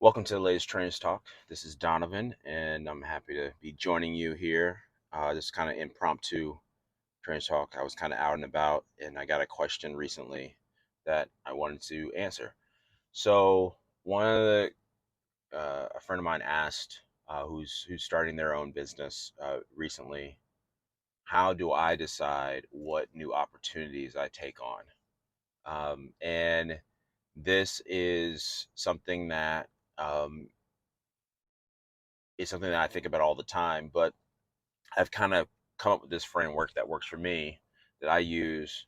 Welcome to the latest Trainers Talk. This is Donovan, and I'm happy to be joining you here. This kind of impromptu Trainers Talk. I was kind of out and about, and I got a question recently that I wanted to answer. So, a friend of mine asked, who's starting their own business recently, how do I decide what new opportunities I take on? And this is something that um, is something that I think about all the time, but I've kind of come up with this framework that works for me that I use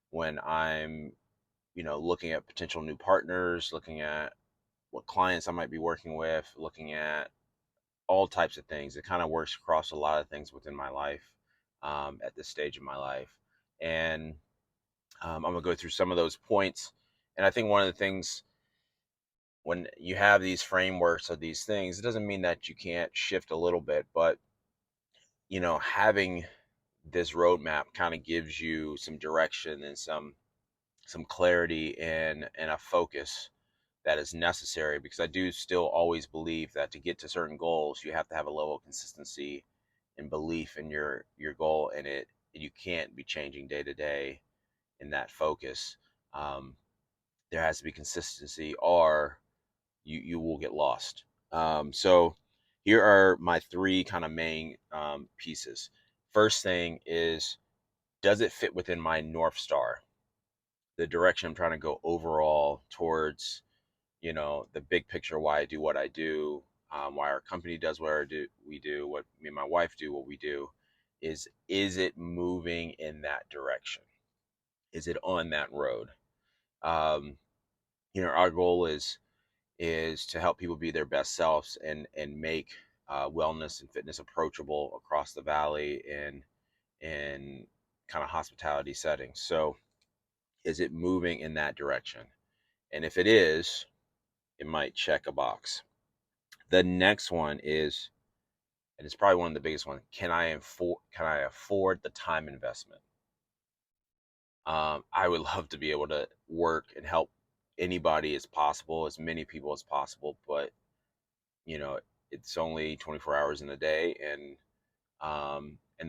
when I'm, looking at potential new partners, looking at what clients I might be working with, looking at all types of things. It kind of works across a lot of things within my life at this stage of my life. And I'm going to go through some of those points. And I think one of the things when you have these frameworks of these things, it doesn't mean that you can't shift a little bit, but having this roadmap kind of gives you some direction and some clarity and a focus that is necessary, because I do still always believe that to get to certain goals you have to have a level of consistency and belief in your goal, and you can't be changing day to day in that focus. um, there has to be consistency, or you will get lost. So here are my three kind of main pieces. First thing is, does it fit within my North Star, the direction I'm trying to go overall towards, the big picture, why I do what I do, why our company does what we do, what me and my wife do, what we do, is it moving in that direction? Is it on that road? Um, our goal is to help people be their best selves and make wellness and fitness approachable across the valley in kind of hospitality settings. So is it moving in that direction? And if it is, it might check a box. The next one is, and it's probably one of the biggest ones, can I afford the time investment? I would love to be able to work and help anybody as possible, as many people as possible, but you know, it's only 24 hours in a day, and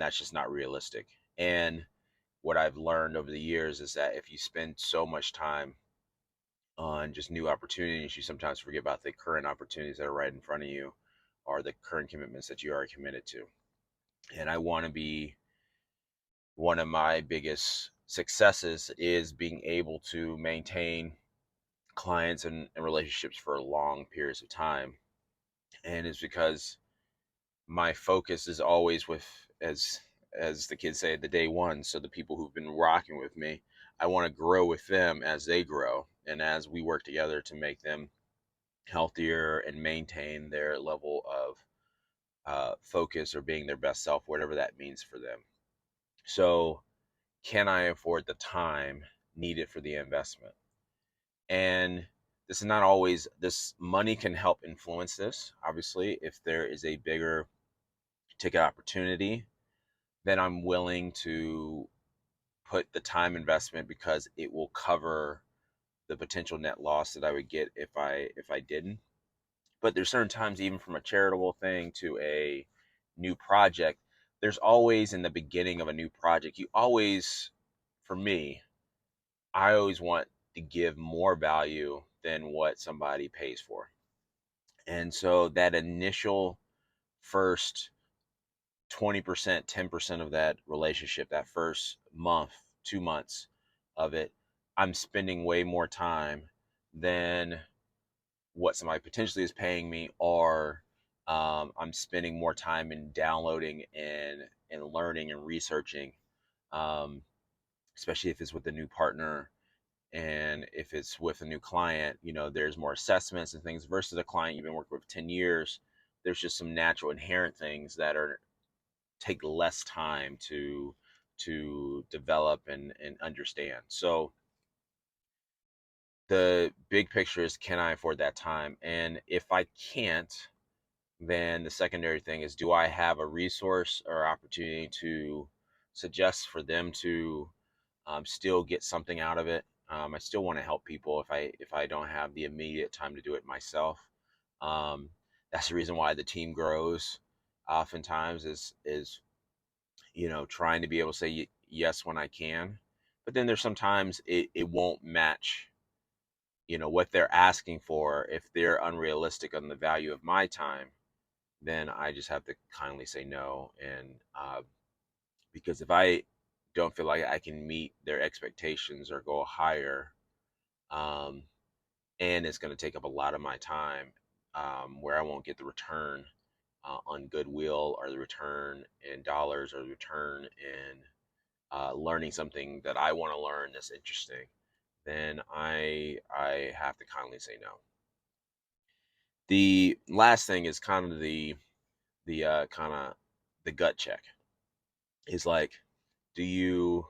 that's just not realistic. And what I've learned over the years is that if you spend so much time on just new opportunities, you sometimes forget about the current opportunities that are right in front of you, or the current commitments that you are committed to. And I want to be, one of my biggest successes is being able to maintain clients and relationships for long periods of time. And it's because my focus is always with, as the kids say, the day one. So the people who've been rocking with me, I want to grow with them as they grow and as we work together to make them healthier and maintain their level of focus or being their best self, whatever that means for them. So, can I afford the time needed for the investment? And this is not always, this money can help influence this. Obviously, if there is a bigger ticket opportunity, then I'm willing to put the time investment because it will cover the potential net loss that I would get if I didn't. But there's certain times, even from a charitable thing to a new project, there's always, in the beginning of a new project, you always, for me, I always want to give more value than what somebody pays for. And so that initial first 20%, 10% of that relationship, that first month, 2 months of it, I'm spending way more time than what somebody potentially is paying me, or I'm spending more time in downloading and learning and researching, um, especially if it's with a new partner. And if it's with a new client, there's more assessments and things versus a client you've been working with 10 years. There's just some natural inherent things that are take less time to develop and understand. So the big picture is, can I afford that time? And if I can't, then the secondary thing is, do I have a resource or opportunity to suggest for them to still get something out of it? I still want to help people if I don't have the immediate time to do it myself. Um, that's the reason why the team grows. Oftentimes is trying to be able to say yes when I can, but then there's sometimes it won't match what they're asking for. If they're unrealistic on the value of my time, then I just have to kindly say no. And because if I don't feel like I can meet their expectations or go higher, um, and it's going to take up a lot of my time, where I won't get the return on goodwill, or the return in dollars, or the return in learning something that I want to learn that's interesting, then I have to kindly say no. The last thing is kind of the kind of the gut check. Is like, do you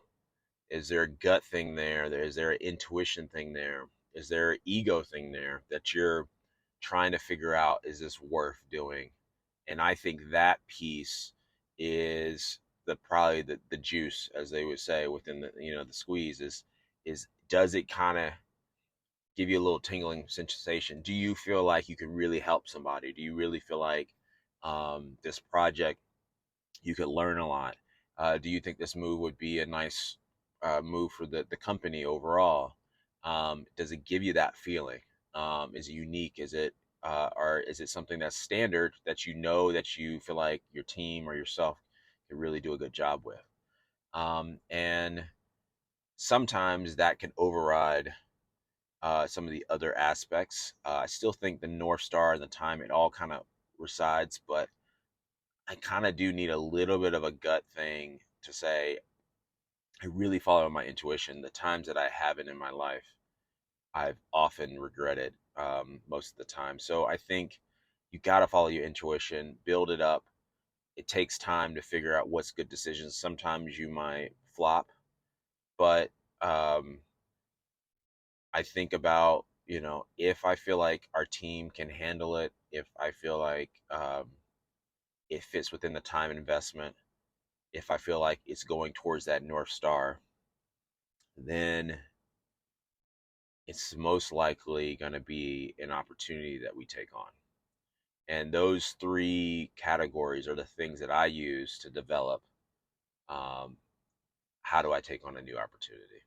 is there a gut thing there? Is there an intuition thing there? Is there an ego thing there that you're trying to figure out? Is this worth doing? And I think that piece is probably the juice, as they would say, within the squeeze is does it kind of give you a little tingling sensation? Do you feel like you could really help somebody? Do you really feel like this project you could learn a lot? Do you think this move would be a nice move for the company overall? Does it give you that feeling? Is it unique? Is it or is it something that's standard that that you feel like your team or yourself can really do a good job with? And sometimes that can override some of the other aspects. I still think the North Star and the time, it all kind of resides, but I kind of do need a little bit of a gut thing to say I really follow my intuition. The times that I haven't in my life, I've often regretted, most of the time. So I think you got to follow your intuition, build it up. It takes time to figure out what's good decisions. Sometimes you might flop, but I think about, if I feel like our team can handle it, if I feel like it fits within the time investment, if I feel like it's going towards that North Star, then it's most likely going to be an opportunity that we take on. And those three categories are the things that I use to develop, um, how do I take on a new opportunity.